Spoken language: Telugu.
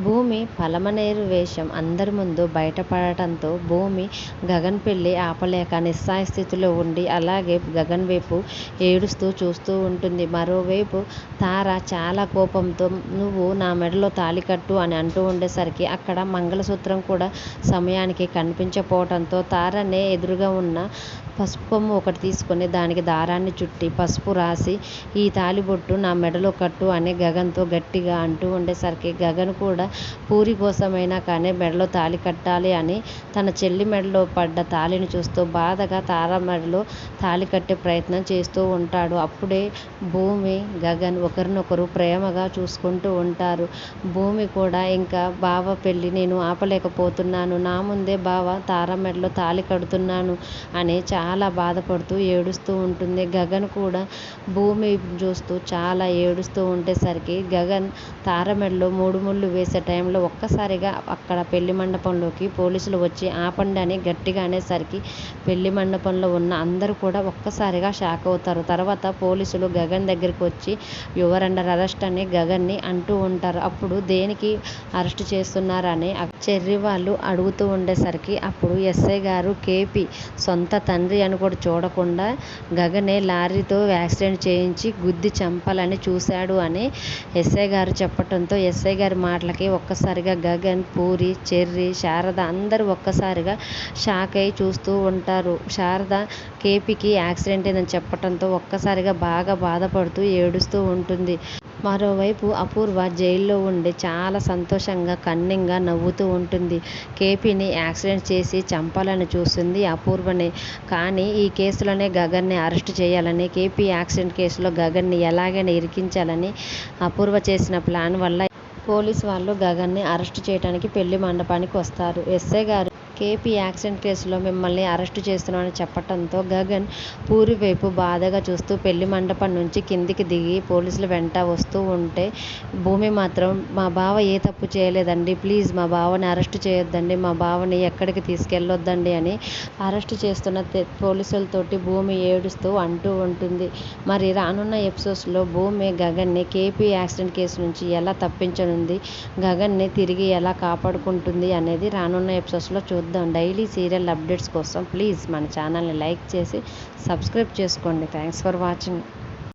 భూమి పలమనేరు వేషం అందరి ముందు బయటపడటంతో భూమి గగన్ పెళ్ళి ఆపలేక నిస్సహాయ స్థితిలో ఉండి అలాగే గగన్ వైపు ఏడుస్తూ చూస్తూ ఉంటుంది. మరోవైపు తార చాలా కోపంతో నువ్వు నా మెడలో తాళి కట్టు అని అంటూ ఉండేసరికి అక్కడ మంగళసూత్రం కూడా సమయానికి కనిపించకపోవడంతో తారనే ఎదురుగా ఉన్న పసుపు కొమ్ము ఒకటి తీసుకొని దానికి దారాన్ని చుట్టి పసుపు రాసి ఈ తాళిబొట్టు నా మెడలో కట్టు అని గగన్తో గట్టిగా అంటూ ఉండేసరికి గగన్ కూడా పూరి కోసమైనా కానీ మెడలో తాళి కట్టాలి అని తన చెల్లి మెడలో పడ్డ తాళిని చూస్తూ బాధగా తార మెడలో తాళి కట్టే ప్రయత్నం చేస్తూ ఉంటాడు. అప్పుడే భూమి గగన్ ఒకరినొకరు ప్రేమగా చూసుకుంటూ ఉంటారు. భూమి కూడా ఇంకా బావ పెళ్ళి నేను ఆపలేకపోతున్నాను, నా ముందే బావ తార మెడలో తాళి కడుతున్నాను అని చాలా బాధపడుతూ ఏడుస్తూ ఉంటుంది. గగన్ కూడా భూమి చూస్తూ చాలా ఏడుస్తూ ఉండేసరికి గగన్ తార మెడలో 3 ముళ్ళు వేసే టైంలో ఒక్కసారిగా అక్కడ పెళ్లి మండపంలోకి పోలీసులు వచ్చి ఆపండి అని గట్టిగా అనేసరికి పెళ్లి మండపంలో ఉన్న అందరూ కూడా ఒక్కసారిగా షాక్ అవుతారు. తర్వాత పోలీసులు గగన్ దగ్గరికి వచ్చి యువర్ అండర్ అరెస్ట్ అని గగన్ని అంటూ ఉంటారు. అప్పుడు దేనికి అరెస్ట్ చేస్తున్నారని చెర్రి వాళ్ళు అడుగుతూ ఉండేసరికి అప్పుడు ఎస్ఐ గారు కేపీ సొంత తండ్రి అని కూడా చూడకుండా గగనే లారీతో యాక్సిడెంట్ చేయించి గుద్ది చంపాలని చూశాడు అని ఎస్ఐ గారు చెప్పడంతో ఎస్ఐ గారి మాటలకి ఒక్కసారిగా గగన్, పూరి, చెర్రి, శారద అందరూ ఒక్కసారిగా షాక్ అయి చూస్తూ ఉంటారు. శారద కేపీకి యాక్సిడెంట్ అయిందని చెప్పడంతో ఒక్కసారిగా బాగా బాధపడుతూ ఏడుస్తూ ఉంటుంది. మరోవైపు అపూర్వ జైల్లో ఉండి చాలా సంతోషంగా కన్నింగా నవ్వుతూ ఉంటుంది. కేపీని యాక్సిడెంట్ చేసి చంపాలని చూస్తుంది అపూర్వనే. కానీ ఈ కేసులోనే గగన్ని అరెస్ట్ చేయాలని, కేపీ యాక్సిడెంట్ కేసులో గగన్ని ఎలాగైనా ఇరికించాలని అపూర్వ చేసిన ప్లాన్ వల్ల పోలీసు వాళ్ళు గగన్ని అరెస్ట్ చేయడానికి పెళ్లి మండపానికి వస్తారు. ఎస్ఐ గారు కేపీ యాక్సిడెంట్ కేసులో మిమ్మల్ని అరెస్టు చేస్తున్నామని చెప్పడంతో గగన్ పూరి వైపు బాధగా చూస్తూ పెళ్లి మండపం నుంచి కిందికి దిగి పోలీసుల వెంట వస్తూ ఉంటే భూమి మాత్రం మా బావ ఏ తప్పు చేయలేదండి, ప్లీజ్ మా బావని అరెస్టు చేయొద్దండి, మా బావని ఎక్కడికి తీసుకెళ్ళొద్దండి అని అరెస్టు చేస్తున్న పోలీసులతోటి భూమి ఏడుస్తూ అంటూ ఉంటుంది. మరి రానున్న ఎపిసోడ్స్లో భూమి గగన్ని కేపీ యాక్సిడెంట్ కేసు నుంచి ఎలా తప్పించనుంది, గగన్ని తిరిగి ఎలా కాపాడుకుంటుంది అనేది రానున్న ఎపిసోడ్స్లో చూద్దాం. డైలీ సీరియల్ అప్డేట్స్ కోసం ప్లీజ్ మన ఛానల్ని లైక్ చేసి సబ్స్క్రైబ్ చేసుకోండి. Thanks for watching.